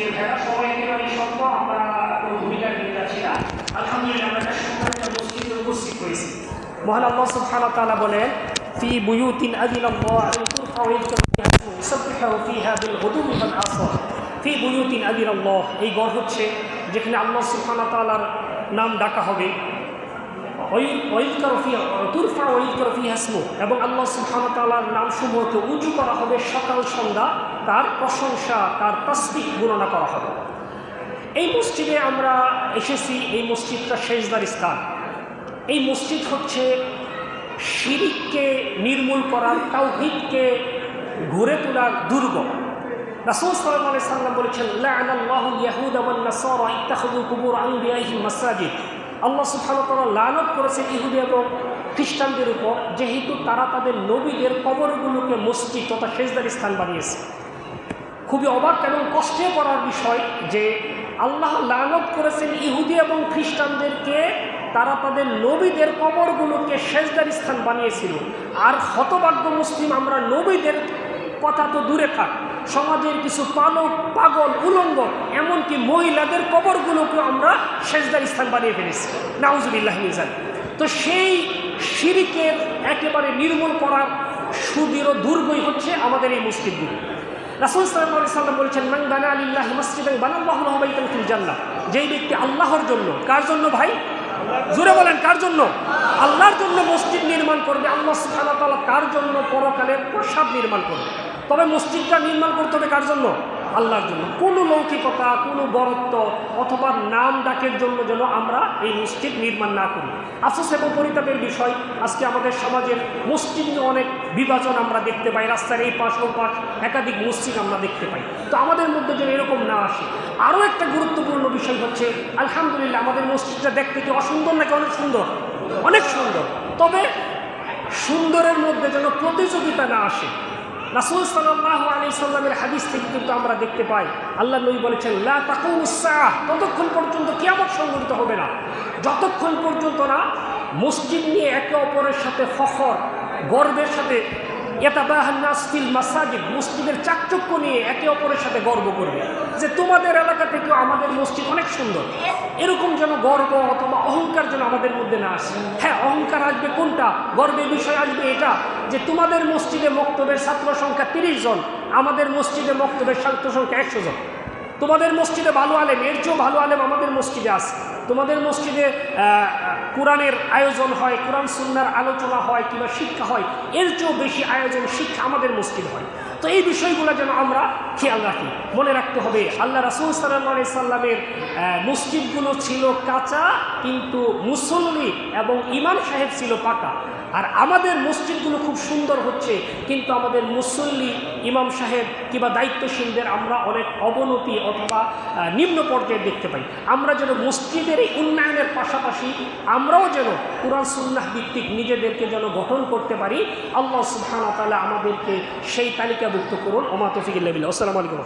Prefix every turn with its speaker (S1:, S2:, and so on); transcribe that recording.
S1: উপস্থিতি ভেড়া সবাই একেবারেই সত্য, আমরা কোনো ভূমিকা নিতে যাচ্ছি না। আলহামদুলিল্লাহ আমরা একটা সুন্দর একটা মসজিদে উপস্থিত হয়েছি। মহান আল্লাহ সুবহানাহু ওয়া তাআলা বলেন, ফি বুয়ুতিন আযিনাল্লাহু আন তুরফা ওয়া ইউযকারু ফিহা ইসমুহু ইউসাব্বিহু ফিহা বিল গুদুওয়ি ওয়াল আসাল। ফি বুয়ুতিন আযিনাল্লাহ, এই ঘর হচ্ছে যেখানে আল্লাহ সুবহানাহু ওয়া তাআলার নাম ডাকা হবে, এবং আল্লাহ সুবহানাহু ওয়া তাআলার নামসমূহকে উঁচু করা হবে সকাল সন্ধ্যা, তার প্রশংসা তার তাসবিহ বর্ণনা করা হবে। এই মসজিদে আমরা এসেছি, এই মসজিদটা সেজদার স্থান। এই মসজিদ হচ্ছে শিরককে নির্মূল করার, তাওহীদকে ঘুরে তোলার দুর্গ। রাসূল সাল্লাল্লাহু আলাইহি সাল্লাম বলেছেন, লা'নাল্লাহুল ইয়াহুদা ওয়ান নাসারা ইত্তাখাযু কুবুর আনবিয়াইহিম মাসাজিদ। আল্লাহ সুবহানাহু ওয়া তাআলা লানত করেছেন ইহুদি এবং খ্রিস্টানদের উপর, যেহেতু তারা তাদের নবীদের কবরগুলোকে মসজিদ তথা সেজদার স্থান বানিয়েছে। খুবই অবাক এবং কষ্টে পড়ার বিষয় যে আল্লাহ লানত করেছেন ইহুদি এবং খ্রিস্টানদেরকে, তারা তাদের নবীদের কবরগুলোকে সেজদার স্থান বানিয়েছিল। আর হতভাগ্য মুসলিম আমরা, নবীদের কথা তো দূরে থাক, সমাজের কিছু পাগল উলঙ্গ এমনকি মহিলাদের কবরগুলোকে আমরা সেজদার স্থান বানিয়ে ফেলেছি, নাউজুবিল্লাহি মিন যালিক। তো সেই শিরকের একেবারে নির্মূল করার সুদৃঢ় দুর্গই হচ্ছে আমাদের এই মসজিদগুলো। রাসূল সাল্লাল্লাহু আলাইহি সাল্লাম বলেছেন, মান বানা লিল্লাহি মাসজিদান বানাল্লাহু লাহু বাইতান ফিল জান্নাহ। যেই ব্যক্তি আল্লাহর জন্য, কার জন্য ভাই? জোরে বলেন, কার জন্য? আল্লাহর জন্য মসজিদ নির্মাণ করবে, আল্লাহ সুবহানাহু ওয়া তাআলা তার জন্য পরকালের প্রসাদ নির্মাণ করবে। তবে মসজিদটা নির্মাণ করতে হবে কার জন্য? আল্লাহর জন্য। কোনো লৌকিকতা, কোনো বরত্ব অথবা নাম ডাকের জন্য যেন আমরা এই মসজিদ নির্মাণ না করি। আফসোস এবং পরিতাপের বিষয়, আজকে আমাদের সমাজের মসজিদ নিয়ে অনেক বিভাজন আমরা দেখতে পাই, রাস্তার এই পাশ ও পাশ একাধিক মসজিদ আমরা দেখতে পাই। তো আমাদের মধ্যে যেন এরকম না আসে। আরও একটা গুরুত্বপূর্ণ বিষয় হচ্ছে, আলহামদুলিল্লাহ আমাদের মসজিদটা দেখতে কি অসুন্দর নাকি অনেক সুন্দর? অনেক সুন্দর। তবে সুন্দরের মধ্যে যেন প্রতিযোগিতা না আসে। রাসূল সাল্লাল্লাহু আলাইহি সাল্লামের হাদিস থেকে কিন্তু আমরা দেখতে পাই, আল্লাহ নবী বলেছেন, লা তাকুমুস সাআহ, ততক্ষণ পর্যন্ত কিয়ামত সংঘটিত হবে না যতক্ষণ পর্যন্ত না মসজিদ নিয়ে একে অপরের সাথে ফখর, গর্বের সাথে ইয়াতাবাহান নাস ফিল মাসাজিদ, মসজিদের চাকচক্য নিয়ে একে অপরের সাথে গর্ব করবে যে তোমাদের এলাকা থেকেও আমাদের মসজিদ অনেক সুন্দর। এরকম যেন গর্ব অথবা অহংকার যেন আমাদের মধ্যে না আসে। হ্যাঁ, অহংকার আসবে কোনটা, গর্বের বিষয় আসবে এটা যে তোমাদের মসজিদে মক্তবের ছাত্র সংখ্যা 30 জন, আমাদের মসজিদে মক্তবের ছাত্র সংখ্যা 100 জন। তোমাদের মসজিদে ভালো আলেম, এর চেয়েও ভালো আলেম আমাদের মসজিদে আছে। তোমাদের মসজিদে কোরআনের আয়োজন হয়, কোরআন সুন্নাহর আলোচনা হয় কিংবা শিক্ষা হয়, এর চেয়েও বেশি আয়োজন শিক্ষা আমাদের মসজিদ হয়। তো এই বিষয়গুলো যেন আমরা খেয়াল রাখি। মনে রাখতে হবে, আল্লাহ রাসূল সাল্লাল্লাহু আলাইহি সাল্লামের মসজিদগুলো ছিল কাঁচা, কিন্তু মুসল্লি এবং ইমাম সাহেব ছিল পাকা। আর আমাদের মসজিদগুলো খুব সুন্দর হচ্ছে, কিন্তু আমাদের মুসল্লি, ইমাম সাহেব কিংবা দায়িত্বশীলদের আমরা অনেক অবনতি অথবা নিম্ন পর্যায়ে দেখতে পাই। আমরা যেন মসজিদের এই উন্নয়নের পাশাপাশি আমরাও যেন কুরআন সুন্নাহ ভিত্তিক নিজেদেরকে যেন গঠন করতে পারি। আল্লাহ সুবহানাহু ওয়া তাআলা আমাদেরকে সেই তালিকাভুক্ত করুন। ওমা তৌফিক ইল্লা বিল্লাহ। আসসালামু আলাইকুম।